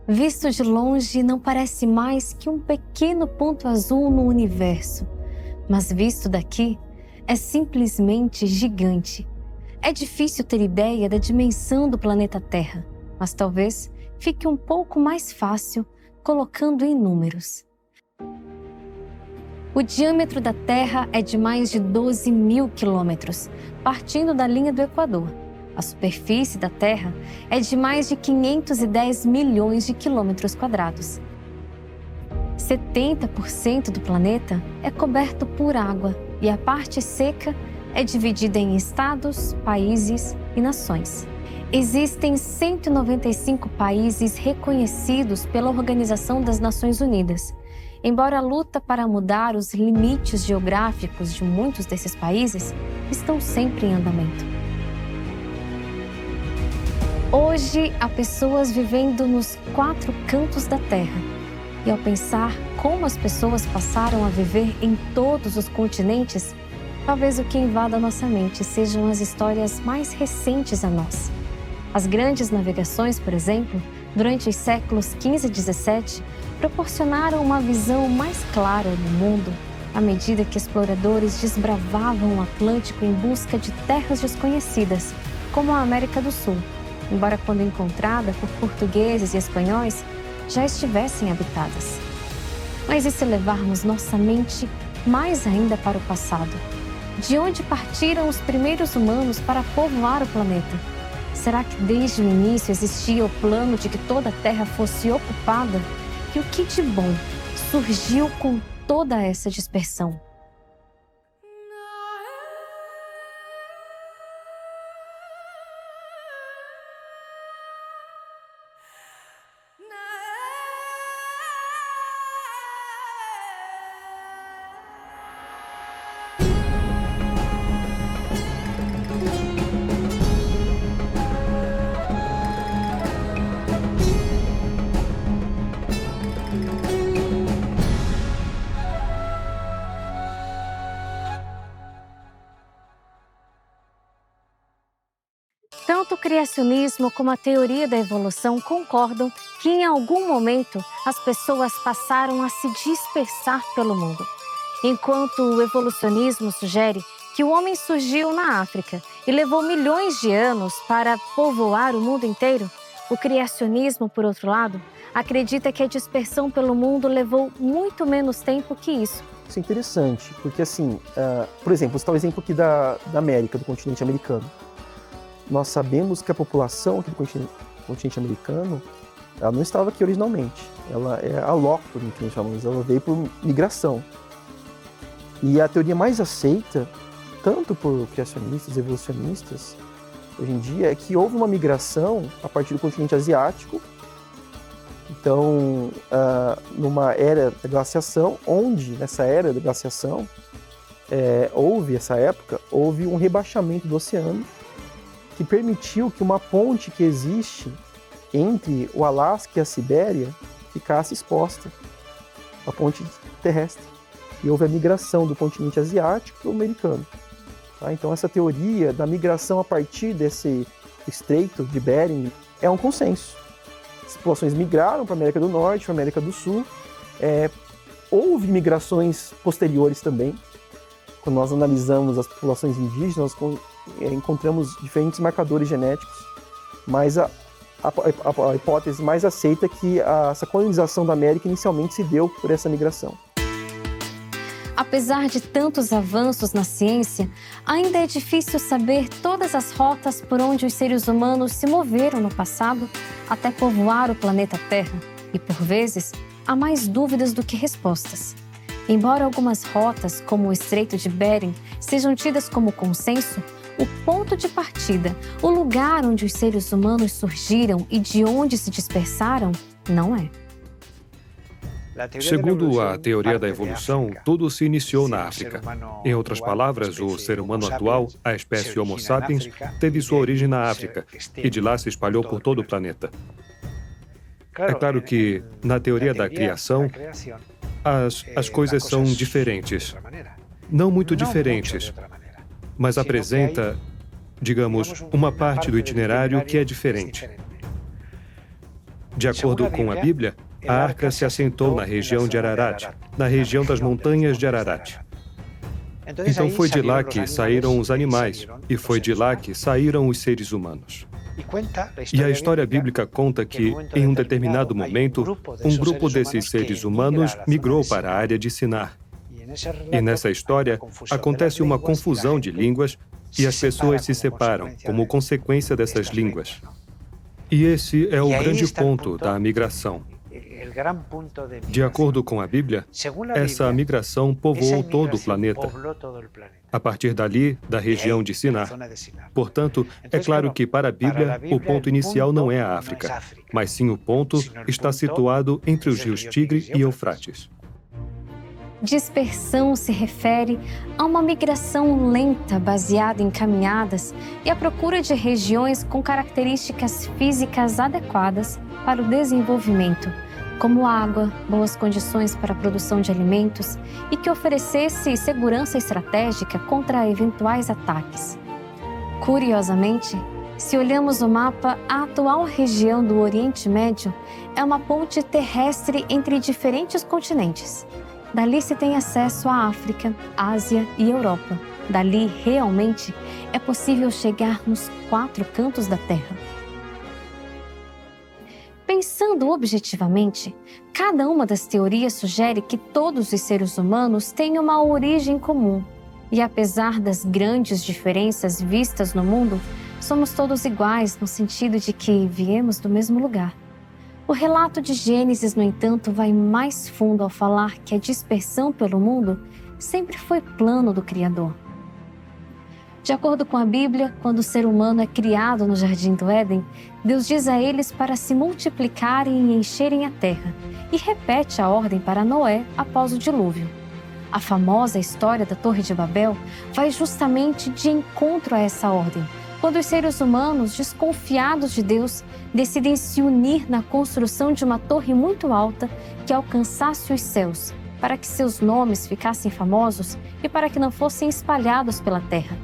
Visto de longe, não parece mais que um pequeno ponto azul no universo. Mas visto daqui, é simplesmente gigante. É difícil ter ideia da dimensão do planeta Terra, mas talvez fique um pouco mais fácil colocando em números. O diâmetro da Terra é de mais de 12 mil quilômetros, partindo da linha do Equador. A superfície da Terra é de mais de 510 milhões de quilômetros quadrados. 70% do planeta é coberto por água e a parte seca é dividida em estados, países e nações. Existem 195 países reconhecidos pela Organização das Nações Unidas. Embora a luta para mudar os limites geográficos de muitos desses países estão sempre em andamento. Hoje, há pessoas vivendo nos 4 cantos da Terra. E ao pensar como as pessoas passaram a viver em todos os continentes, talvez o que invada nossa mente sejam as histórias mais recentes a nós. As grandes navegações, por exemplo, durante os séculos XV e XVII, proporcionaram uma visão mais clara do mundo à medida que exploradores desbravavam o Atlântico em busca de terras desconhecidas, como a América do Sul, embora quando encontrada por portugueses e espanhóis, já estivessem habitadas. Mas e se levarmos nossa mente mais ainda para o passado? De onde partiram os primeiros humanos para povoar o planeta? Será que desde o início existia o plano de que toda a Terra fosse ocupada? E o que de bom surgiu com toda essa dispersão? Tanto o criacionismo como a teoria da evolução concordam que em algum momento as pessoas passaram a se dispersar pelo mundo. Enquanto o evolucionismo sugere que o homem surgiu na África e levou milhões de anos para povoar o mundo inteiro, o criacionismo, por outro lado, acredita que a dispersão pelo mundo levou muito menos tempo que isso. Isso é interessante, porque assim, por exemplo, você está o exemplo aqui da América, do continente americano. Nós sabemos que a população aqui do continente americano, ela não estava aqui originalmente. Ela é alóctone, que nós chamamos, ela veio por migração. E a teoria mais aceita, tanto por criacionistas e evolucionistas, hoje em dia, é que houve uma migração a partir do continente asiático. Então, numa era da glaciação, onde nessa era da glaciação, houve um rebaixamento do oceano, que permitiu que uma ponte que existe entre o Alasca e a Sibéria ficasse exposta, a ponte terrestre. E houve a migração do continente asiático para o americano. Tá? Então essa teoria da migração a partir desse estreito de Bering é um consenso. As populações migraram para a América do Norte, para a América do Sul. Houve migrações posteriores também. Quando nós analisamos as populações indígenas, nós encontramos diferentes marcadores genéticos, mas a hipótese mais aceita é que essa colonização da América inicialmente se deu por essa migração. Apesar de tantos avanços na ciência, ainda é difícil saber todas as rotas por onde os seres humanos se moveram no passado até povoar o planeta Terra. E, por vezes, há mais dúvidas do que respostas. Embora algumas rotas, como o Estreito de Bering, sejam tidas como consenso, o ponto de partida, o lugar onde os seres humanos surgiram e de onde se dispersaram, não é. Segundo a teoria da evolução, tudo se iniciou na África. Em outras palavras, o ser humano atual, a espécie Homo sapiens, teve sua origem na África e de lá se espalhou por todo o planeta. É claro que, na teoria da criação, as coisas são diferentes. Não muito diferentes, mas apresenta, digamos, uma parte do itinerário que é diferente. De acordo com a Bíblia, a arca se assentou na região de Ararat, na região das montanhas de Ararat. Então foi de lá que saíram os animais, e foi de lá que saíram os seres humanos. E a história bíblica conta que, em um determinado momento, um grupo desses seres humanos migrou para a área de Sinar. E nessa história, acontece uma confusão de línguas e as pessoas se separam como consequência dessas línguas. E esse é o grande ponto da migração. De acordo com a Bíblia, essa migração povoou todo o planeta. A partir dali, da região de Sinar. Portanto, é claro que para a Bíblia, o ponto inicial não é a África, mas sim o ponto está situado entre os rios Tigre e Eufrates. Dispersão se refere a uma migração lenta baseada em caminhadas e a procura de regiões com características físicas adequadas para o desenvolvimento, como água, boas condições para a produção de alimentos e que oferecesse segurança estratégica contra eventuais ataques. Curiosamente, se olhamos o mapa, a atual região do Oriente Médio é uma ponte terrestre entre diferentes continentes. Dali se tem acesso à África, Ásia e Europa. Dali, realmente, é possível chegar nos 4 cantos da Terra. Pensando objetivamente, cada uma das teorias sugere que todos os seres humanos têm uma origem comum. E apesar das grandes diferenças vistas no mundo, somos todos iguais no sentido de que viemos do mesmo lugar. O relato de Gênesis, no entanto, vai mais fundo ao falar que a dispersão pelo mundo sempre foi plano do Criador. De acordo com a Bíblia, quando o ser humano é criado no Jardim do Éden, Deus diz a eles para se multiplicarem e encherem a terra, e repete a ordem para Noé após o dilúvio. A famosa história da Torre de Babel vai justamente de encontro a essa ordem, quando os seres humanos, desconfiados de Deus, decidem se unir na construção de uma torre muito alta que alcançasse os céus, para que seus nomes ficassem famosos e para que não fossem espalhados pela terra.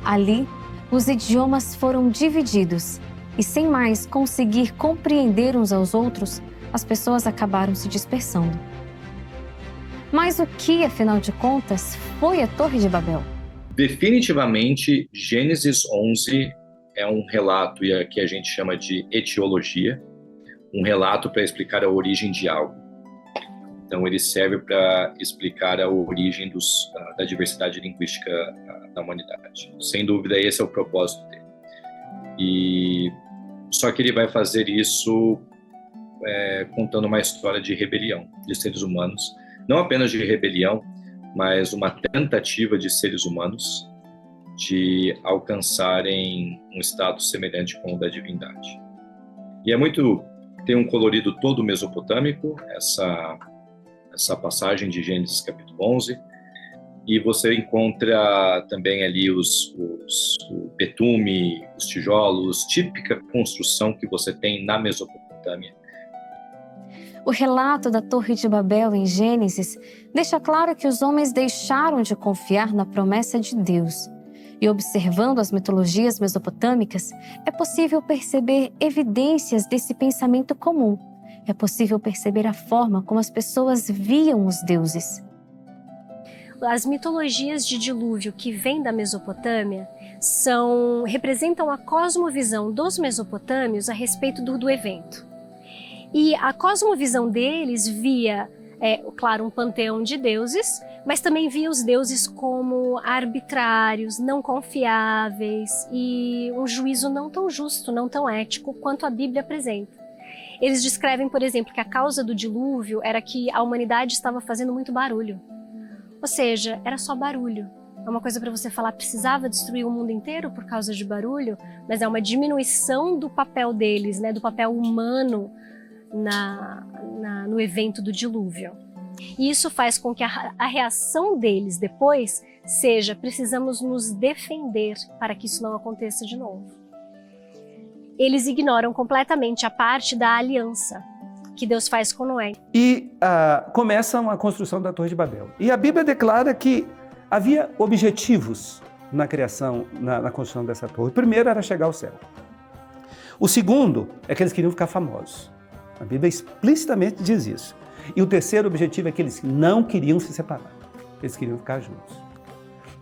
Ali, os idiomas foram divididos e, sem mais conseguir compreender uns aos outros, as pessoas acabaram se dispersando. Mas o que, afinal de contas, foi a Torre de Babel? Definitivamente, Gênesis 11 é um relato, e aqui a gente chama de etiologia, um relato para explicar a origem de algo. Então, ele serve para explicar a origem da diversidade linguística da humanidade. Sem dúvida, esse é o propósito dele. Só que ele vai fazer isso contando uma história de rebelião de seres humanos, não apenas de rebelião, mas uma tentativa de seres humanos de alcançarem um status semelhante com o da divindade. E tem um colorido todo mesopotâmico, essa passagem de Gênesis capítulo 11, e você encontra também ali o betume, os tijolos, típica construção que você tem na Mesopotâmia. O relato da Torre de Babel em Gênesis deixa claro que os homens deixaram de confiar na promessa de Deus. E observando as mitologias mesopotâmicas, é possível perceber evidências desse pensamento comum. É possível perceber a forma como as pessoas viam os deuses. As mitologias de dilúvio que vêm da Mesopotâmia representam a cosmovisão dos mesopotâmios a respeito do evento. E a cosmovisão deles via, claro, um panteão de deuses, mas também via os deuses como arbitrários, não confiáveis e um juízo não tão justo, não tão ético quanto a Bíblia apresenta. Eles descrevem, por exemplo, que a causa do dilúvio era que a humanidade estava fazendo muito barulho. Ou seja, era só barulho. É uma coisa para você falar, precisava destruir o mundo inteiro por causa de barulho, mas é uma diminuição do papel deles, né, do papel humano no evento do dilúvio. E isso faz com que a reação deles depois seja: precisamos nos defender para que isso não aconteça de novo. Eles ignoram completamente a parte da aliança que Deus faz com Noé. E começa a construção da Torre de Babel. E a Bíblia declara que havia objetivos na criação, na construção dessa torre. O primeiro era chegar ao céu. O segundo é que eles queriam ficar famosos. A Bíblia explicitamente diz isso. E o terceiro objetivo é que eles não queriam se separar. Eles queriam ficar juntos.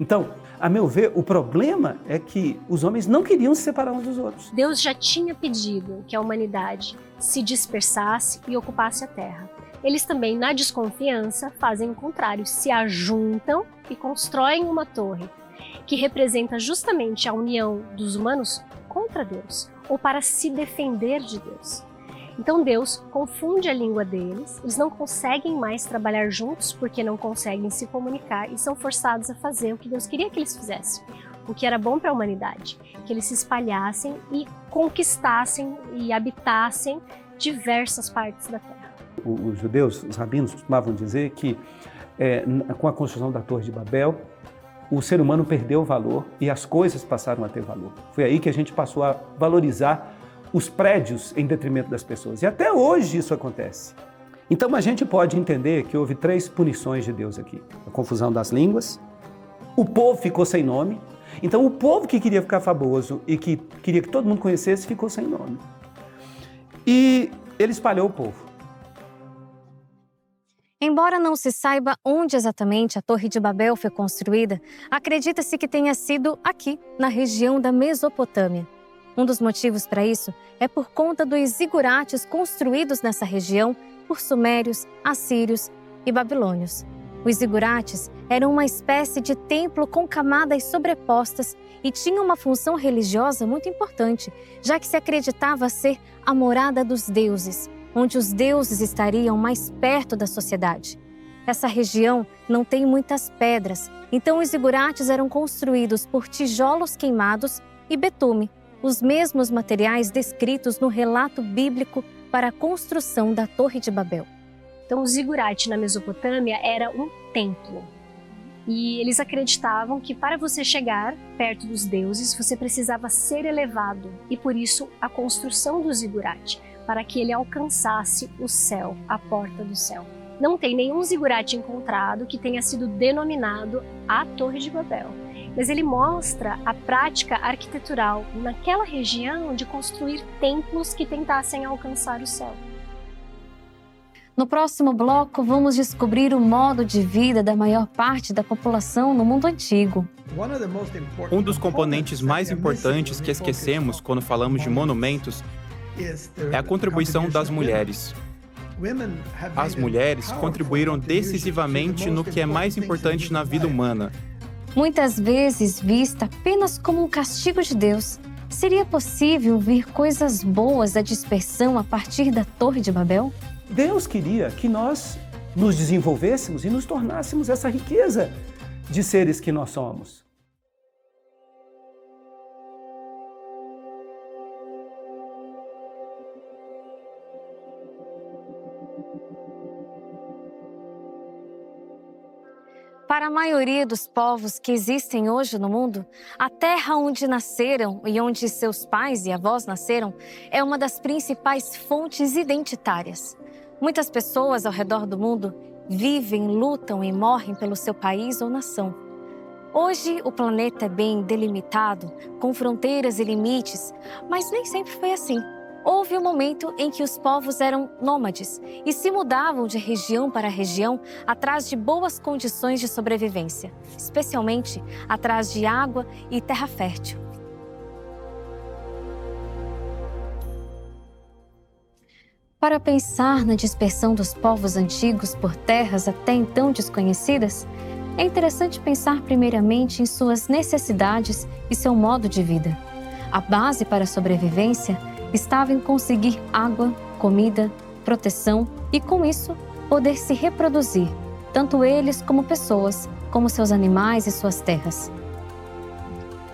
Então, a meu ver, o problema é que os homens não queriam se separar uns dos outros. Deus já tinha pedido que a humanidade se dispersasse e ocupasse a Terra. Eles também, na desconfiança, fazem o contrário, se ajuntam e constroem uma torre, que representa justamente a união dos humanos contra Deus, ou para se defender de Deus. Então Deus confunde a língua deles, eles não conseguem mais trabalhar juntos porque não conseguem se comunicar e são forçados a fazer o que Deus queria que eles fizessem, o que era bom para a humanidade, que eles se espalhassem e conquistassem e habitassem diversas partes da Terra. Os judeus, os rabinos, costumavam dizer que com a construção da Torre de Babel, o ser humano perdeu o valor e as coisas passaram a ter valor. Foi aí que a gente passou a valorizar os prédios em detrimento das pessoas. E até hoje isso acontece. Então a gente pode entender que houve 3 punições de Deus aqui. A confusão das línguas, o povo ficou sem nome. Então o povo que queria ficar famoso e que queria que todo mundo conhecesse ficou sem nome. E ele espalhou o povo. Embora não se saiba onde exatamente a Torre de Babel foi construída, acredita-se que tenha sido aqui, na região da Mesopotâmia. Um dos motivos para isso é por conta dos zigurates construídos nessa região por sumérios, assírios e babilônios. Os zigurates eram uma espécie de templo com camadas sobrepostas e tinham uma função religiosa muito importante, já que se acreditava ser a morada dos deuses, onde os deuses estariam mais perto da sociedade. Essa região não tem muitas pedras, então os zigurates eram construídos por tijolos queimados e betume, os mesmos materiais descritos no relato bíblico para a construção da Torre de Babel. Então o zigurate na Mesopotâmia era um templo. E eles acreditavam que para você chegar perto dos deuses, você precisava ser elevado. E por isso a construção do zigurate, para que ele alcançasse o céu, a porta do céu. Não tem nenhum zigurate encontrado que tenha sido denominado a Torre de Babel. Mas ele mostra a prática arquitetural naquela região de construir templos que tentassem alcançar o céu. No próximo bloco, vamos descobrir o modo de vida da maior parte da população no mundo antigo. Um dos componentes mais importantes que esquecemos quando falamos de monumentos é a contribuição das mulheres. As mulheres contribuíram decisivamente no que é mais importante na vida humana. Muitas vezes vista apenas como um castigo de Deus, seria possível ver coisas boas da dispersão a partir da Torre de Babel? Deus queria que nós nos desenvolvêssemos e nos tornássemos essa riqueza de seres que nós somos. Para a maioria dos povos que existem hoje no mundo, a terra onde nasceram e onde seus pais e avós nasceram é uma das principais fontes identitárias. Muitas pessoas ao redor do mundo vivem, lutam e morrem pelo seu país ou nação. Hoje, o planeta é bem delimitado, com fronteiras e limites, mas nem sempre foi assim. Houve um momento em que os povos eram nômades e se mudavam de região para região atrás de boas condições de sobrevivência, especialmente atrás de água e terra fértil. Para pensar na dispersão dos povos antigos por terras até então desconhecidas, é interessante pensar primeiramente em suas necessidades e seu modo de vida. A base para a sobrevivência estava em conseguir água, comida, proteção e, com isso, poder se reproduzir, tanto eles como pessoas, como seus animais e suas terras.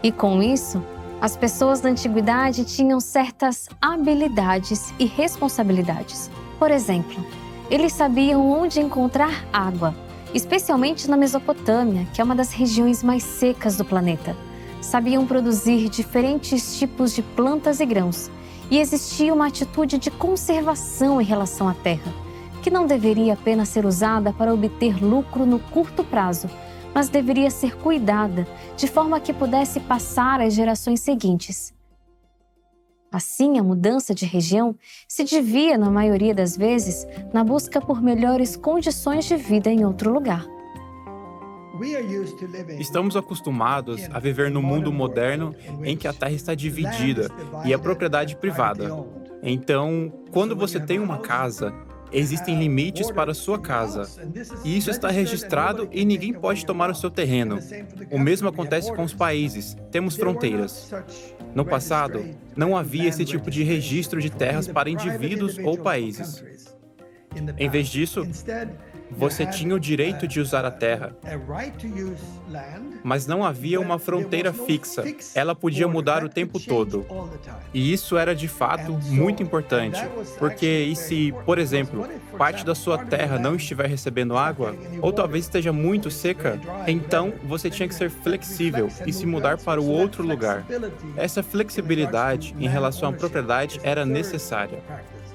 E com isso, as pessoas da antiguidade tinham certas habilidades e responsabilidades. Por exemplo, eles sabiam onde encontrar água, especialmente na Mesopotâmia, que é uma das regiões mais secas do planeta. Sabiam produzir diferentes tipos de plantas e grãos, e existia uma atitude de conservação em relação à terra, que não deveria apenas ser usada para obter lucro no curto prazo, mas deveria ser cuidada de forma que pudesse passar às gerações seguintes. Assim, a mudança de região se devia, na maioria das vezes, na busca por melhores condições de vida em outro lugar. Estamos acostumados a viver no mundo moderno em que a terra está dividida e a propriedade privada. Então, quando você tem uma casa, existem limites para a sua casa. E isso está registrado e ninguém pode tomar o seu terreno. O mesmo acontece com os países. Temos fronteiras. No passado, não havia esse tipo de registro de terras para indivíduos ou países. Em vez disso, você tinha o direito de usar a terra, mas não havia uma fronteira fixa. Ela podia mudar o tempo todo. E isso era de fato muito importante, porque e se, por exemplo, parte da sua terra não estiver recebendo água, ou talvez esteja muito seca, então você tinha que ser flexível e se mudar para o outro lugar. Essa flexibilidade em relação à propriedade era necessária.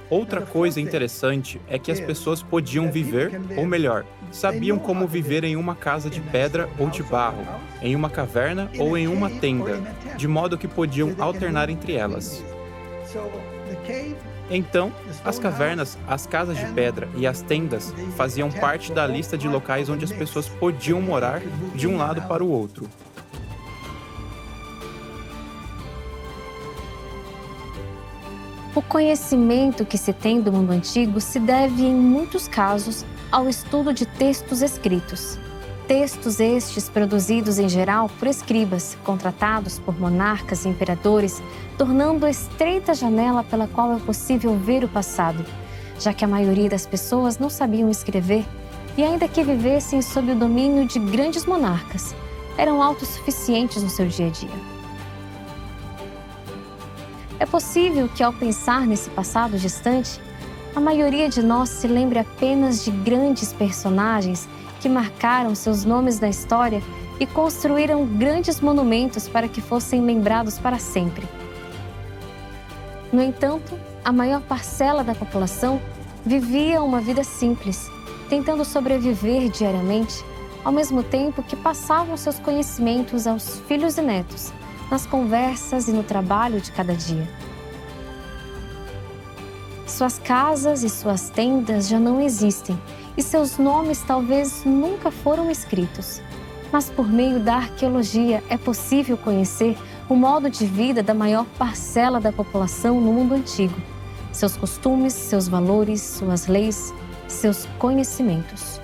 Outra coisa interessante é que as pessoas podiam viver, ou melhor, sabiam como viver em uma casa de pedra ou de barro, em uma caverna ou em uma tenda, de modo que podiam alternar entre elas. Então, as cavernas, as casas de pedra e as tendas faziam parte da lista de locais onde as pessoas podiam morar de um lado para o outro. O conhecimento que se tem do mundo antigo se deve, em muitos casos, ao estudo de textos escritos. Textos estes produzidos em geral por escribas, contratados por monarcas e imperadores, tornando estreita a janela pela qual é possível ver o passado, já que a maioria das pessoas não sabiam escrever e, ainda que vivessem sob o domínio de grandes monarcas, eram autossuficientes no seu dia a dia. É possível que, ao pensar nesse passado distante, a maioria de nós se lembre apenas de grandes personagens que marcaram seus nomes na história e construíram grandes monumentos para que fossem lembrados para sempre. No entanto, a maior parcela da população vivia uma vida simples, tentando sobreviver diariamente, ao mesmo tempo que passavam seus conhecimentos aos filhos e netos, nas conversas e no trabalho de cada dia. Suas casas e suas tendas já não existem e seus nomes talvez nunca foram escritos. Mas por meio da arqueologia é possível conhecer o modo de vida da maior parcela da população no mundo antigo, seus costumes, seus valores, suas leis, seus conhecimentos.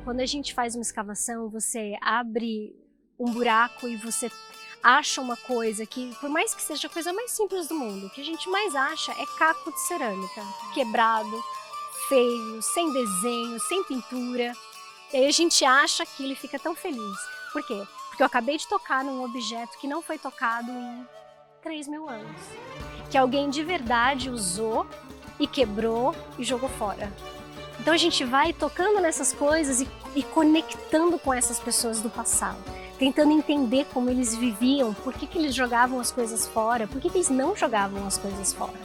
Quando a gente faz uma escavação, você abre um buraco e você acha uma coisa que, por mais que seja a coisa mais simples do mundo, o que a gente mais acha é caco de cerâmica, quebrado, feio, sem desenho, sem pintura. E aí a gente acha aquilo e fica tão feliz. Por quê? Porque eu acabei de tocar num objeto que não foi tocado em 3.000 anos. Que alguém de verdade usou e quebrou e jogou fora. Então a gente vai tocando nessas coisas e conectando com essas pessoas do passado, tentando entender como eles viviam, por que eles jogavam as coisas fora, por que eles não jogavam as coisas fora.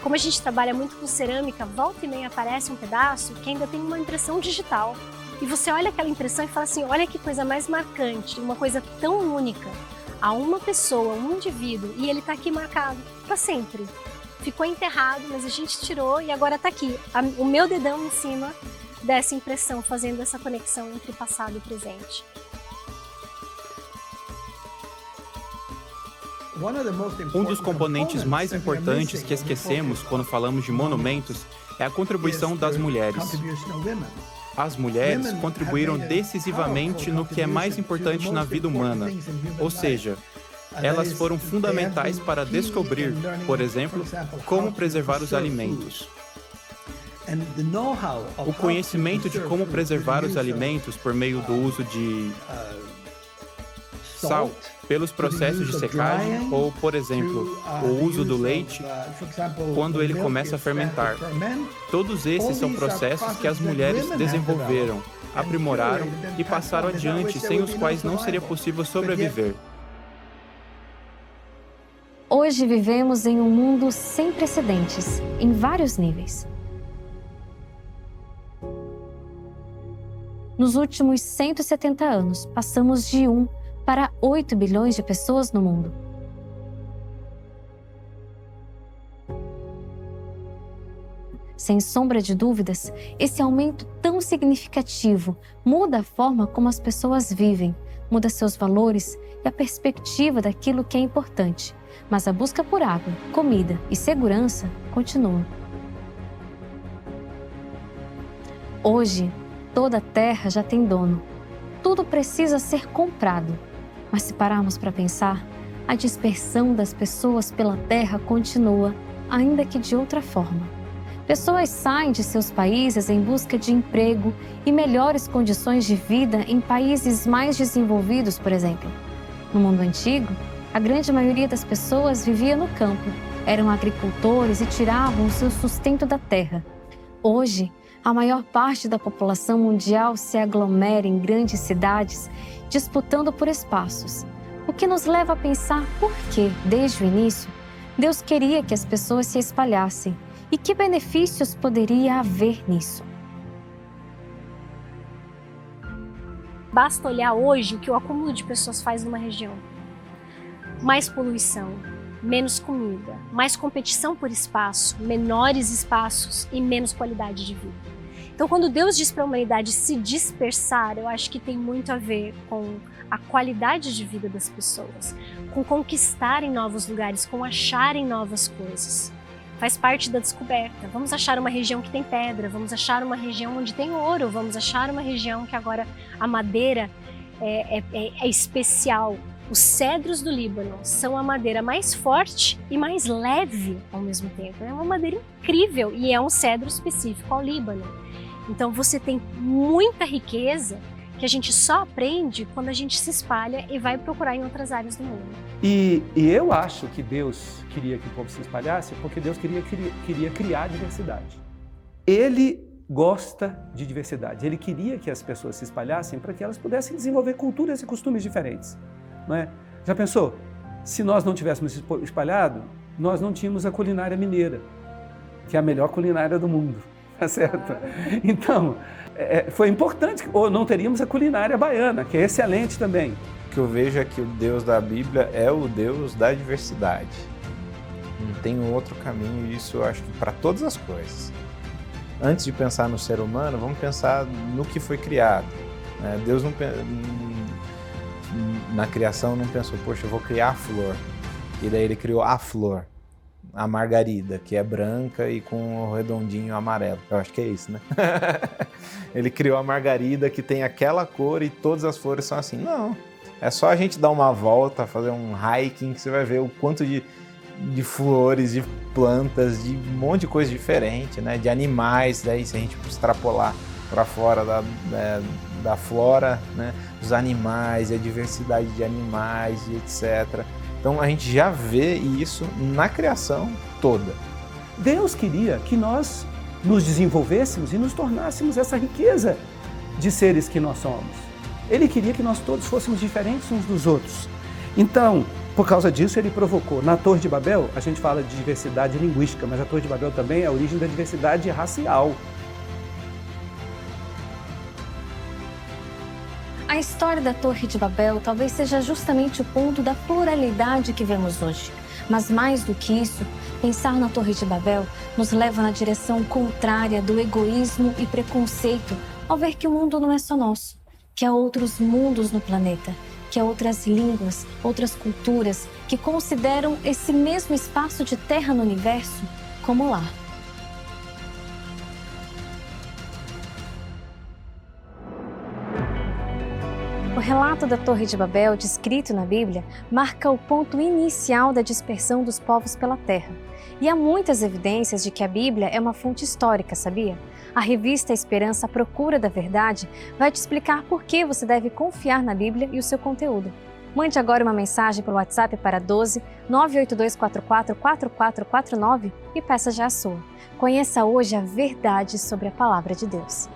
Como a gente trabalha muito com cerâmica, volta e meia aparece um pedaço que ainda tem uma impressão digital. E você olha aquela impressão e fala assim, olha que coisa mais marcante, uma coisa tão única. Há uma pessoa, um indivíduo, e ele está aqui marcado para sempre. Ficou enterrado, mas a gente tirou e agora está aqui. O meu dedão em cima dessa impressão, fazendo essa conexão entre passado e presente. Um dos componentes mais importantes que esquecemos quando falamos de monumentos é a contribuição das mulheres. As mulheres contribuíram decisivamente no que é mais importante na vida humana, ou seja, elas foram fundamentais para descobrir, por exemplo, como preservar os alimentos. O conhecimento de como preservar os alimentos por meio do uso de sal, pelos processos de secagem ou, por exemplo, o uso do leite quando ele começa a fermentar. Todos esses são processos que as mulheres desenvolveram, aprimoraram e passaram adiante, sem os quais não seria possível sobreviver. Hoje vivemos em um mundo sem precedentes, em vários níveis. Nos últimos 170 anos, passamos de 1 para 8 bilhões de pessoas no mundo. Sem sombra de dúvidas, esse aumento tão significativo muda a forma como as pessoas vivem, muda seus valores e a perspectiva daquilo que é importante. Mas a busca por água, comida e segurança continua. Hoje, toda a terra já tem dono. Tudo precisa ser comprado. Mas se pararmos para pensar, a dispersão das pessoas pela terra continua, ainda que de outra forma. Pessoas saem de seus países em busca de emprego e melhores condições de vida em países mais desenvolvidos, por exemplo. No mundo antigo, a grande maioria das pessoas vivia no campo, eram agricultores e tiravam o seu sustento da terra. Hoje, a maior parte da população mundial se aglomera em grandes cidades, disputando por espaços, o que nos leva a pensar por que, desde o início, Deus queria que as pessoas se espalhassem e que benefícios poderia haver nisso. Basta olhar hoje o que o acúmulo de pessoas faz numa região. Mais poluição, menos comida, mais competição por espaço, menores espaços e menos qualidade de vida. Então, quando Deus diz para a humanidade se dispersar, eu acho que tem muito a ver com a qualidade de vida das pessoas, com conquistarem novos lugares, com acharem novas coisas. Faz parte da descoberta. Vamos achar uma região que tem pedra, vamos achar uma região onde tem ouro, vamos achar uma região que agora a madeira é especial. Os cedros do Líbano são a madeira mais forte e mais leve ao mesmo tempo. É uma madeira incrível e é um cedro específico ao Líbano. Então você tem muita riqueza que a gente só aprende quando a gente se espalha e vai procurar em outras áreas do mundo. E eu acho que Deus queria que o povo se espalhasse porque Deus queria criar diversidade. Ele gosta de diversidade. Ele queria que as pessoas se espalhassem para que elas pudessem desenvolver culturas e costumes diferentes. Não é? Já pensou? Se nós não tivéssemos espalhado, nós não tínhamos a culinária mineira, que é a melhor culinária do mundo. Tá certo? Então, foi importante, ou não teríamos a culinária baiana, que é excelente também. O que eu vejo é que o Deus da Bíblia é o Deus da diversidade. Não tem um outro caminho, isso eu acho que para todas as coisas. Antes de pensar no ser humano, vamos pensar no que foi criado. Deus não, na criação não pensou, poxa, eu vou criar a flor. E daí ele criou a flor. A margarida, que é branca e com um redondinho amarelo. Eu acho que é isso, né? Ele criou a margarida que tem aquela cor e todas as flores são assim. Não, é só a gente dar uma volta, fazer um hiking, que você vai ver o quanto de flores, de plantas, de um monte de coisa diferente, né? De animais, daí se a gente extrapolar para fora da flora, né? Os animais, a diversidade de animais e etc. Então a gente já vê isso na criação toda. Deus queria que nós nos desenvolvêssemos e nos tornássemos essa riqueza de seres que nós somos. Ele queria que nós todos fôssemos diferentes uns dos outros. Então, por causa disso, ele provocou. Na Torre de Babel, a gente fala de diversidade linguística, mas a Torre de Babel também é a origem da diversidade racial. A história da Torre de Babel talvez seja justamente o ponto da pluralidade que vemos hoje. Mas mais do que isso, pensar na Torre de Babel nos leva na direção contrária do egoísmo e preconceito ao ver que o mundo não é só nosso, que há outros mundos no planeta, que há outras línguas, outras culturas que consideram esse mesmo espaço de terra no universo como lar. O relato da Torre de Babel, descrito na Bíblia, marca o ponto inicial da dispersão dos povos pela terra. E há muitas evidências de que a Bíblia é uma fonte histórica, sabia? A revista Esperança à Procura da Verdade vai te explicar por que você deve confiar na Bíblia e o seu conteúdo. Mande agora uma mensagem pelo WhatsApp para 12 98244 4449 e peça já a sua. Conheça hoje a verdade sobre a Palavra de Deus.